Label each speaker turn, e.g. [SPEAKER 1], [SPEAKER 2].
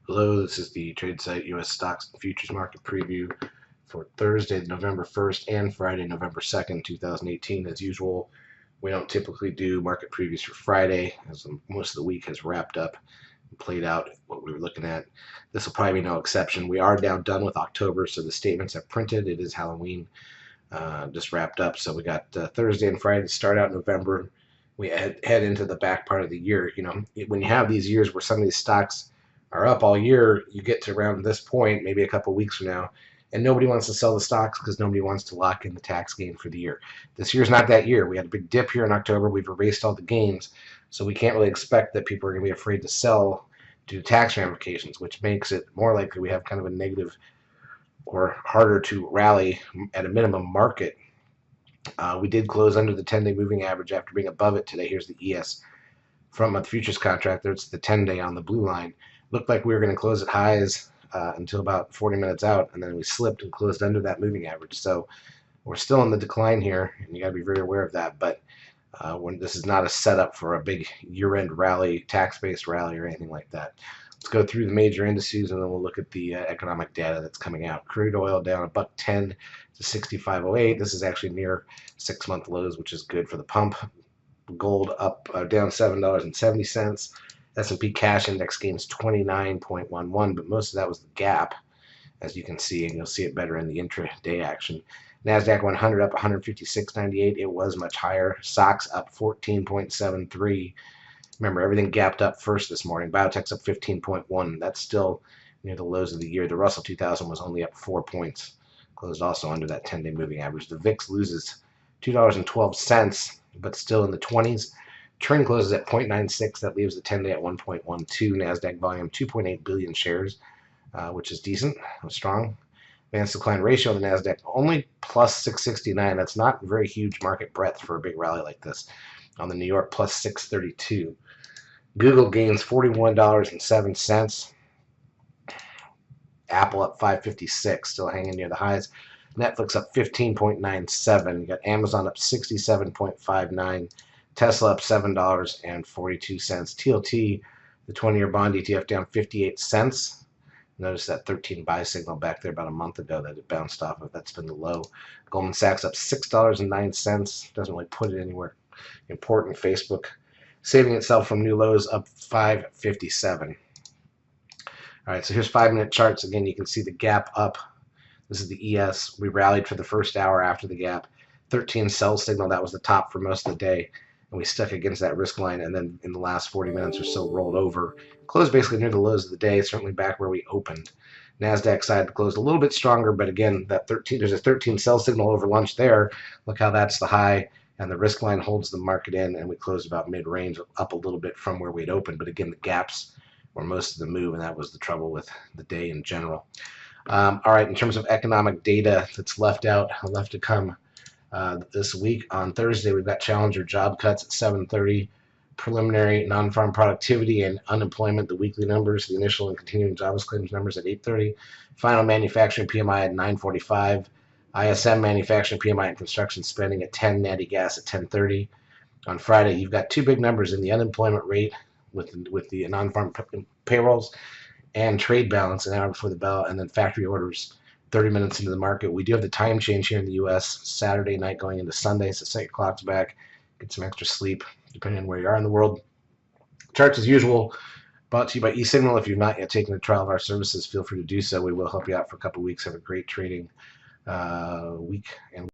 [SPEAKER 1] Hello, this is the TradeSite U.S. Stocks and Futures Market Preview for Thursday, November 1st and Friday, November 2nd, 2018. As usual, we don't typically do market previews for Friday, as most of the week has wrapped up and played out what we were looking at. This will probably be no exception. We are now done with October, so the statements are printed. It is Halloween, just wrapped up. So we got Thursday and Friday to start out November. We head into the back part of the year. You know, when you have these years where some of these stocks are up all year, you get to around this point, maybe a couple weeks from now, and nobody wants to sell the stocks because nobody wants to lock in the tax gain for the year. This year's not that year. We had a big dip here in October. We've erased all the gains, so we can't really expect that people are going to be afraid to sell due to tax ramifications, which makes it more likely we have kind of a negative or harder to rally at a minimum market. We did close under the 10-day moving average after being above it today. Here's the ES from a futures contract. There's the 10-day on the blue line. Looked like we were going to close at highs until about 40 minutes out, and then we slipped and closed under that moving average. So we're still in the decline here, and you got to be very aware of that. But when this is not a setup for a big year-end rally, tax-based rally, or anything like that. Let's go through the major indices, and then we'll look at the economic data that's coming out. Crude oil down $1.10 to 65.08. This is actually near 6-month lows, which is good for the pump. Gold up down $7.70. S&P cash index gains 29.11, but most of that was the gap, as you can see, and you'll see it better in the intraday action. NASDAQ 100 up 156.98. It was much higher. SOX up 14.73. Remember, everything gapped up first this morning. Biotech's up 15.1. That's still near the lows of the year. The Russell 2000 was only up 4 points. Closed also under that 10-day moving average. The VIX loses $2.12, but still in the 20s. Trend closes at 0.96. That leaves the 10-day at 1.12. NASDAQ volume 2.8 billion shares, which is decent, strong. Advanced decline ratio of the NASDAQ only plus 669. That's not very huge market breadth for a big rally like this. On the New York, plus 632. Google gains $41.07. Apple up 556, still hanging near the highs. Netflix up 15.97. You got Amazon up 67.59. Tesla up $7.42. TLT, the 20-year bond ETF, down 58 cents. Notice that 13 buy signal back there about a month ago that it bounced off of. That's been the low. Goldman Sachs up $6.09. Doesn't really put it anywhere important. Facebook saving itself from new lows, up 557. All right, so here's 5-minute charts. Again, you can see the gap up. This is the ES. We rallied for the first hour after the gap. 13 sell signal. That was the top for most of the day. And we stuck against that risk line, and then in the last 40 minutes or so rolled over. Closed basically near the lows of the day, certainly back where we opened. NASDAQ side closed a little bit stronger, but again, there's a 13 sell signal over lunch there. Look how that's the high, and the risk line holds the market in, and we closed about mid-range, up a little bit from where we'd opened. But again, the gaps were most of the move, and that was the trouble with the day in general. All right, in terms of economic data that's left to come this week. On Thursday, we've got Challenger job cuts at 7:30, preliminary non-farm productivity and unemployment, the weekly numbers, the initial and continuing jobs claims numbers at 8:30, final manufacturing PMI at 9:45, ISM manufacturing PMI and construction spending at 10, natty gas at 10:30. On Friday, you've got two big numbers in the unemployment rate with the non-farm payrolls and trade balance an hour before the bell, and then factory orders 30 minutes into the market. We do have the time change here in the U.S. Saturday night going into Sunday, so set your clocks back, get some extra sleep, depending on where you are in the world. Charts as usual, brought to you by eSignal. If you've not yet taken a trial of our services, feel free to do so. We will help you out for a couple weeks. Have a great trading week and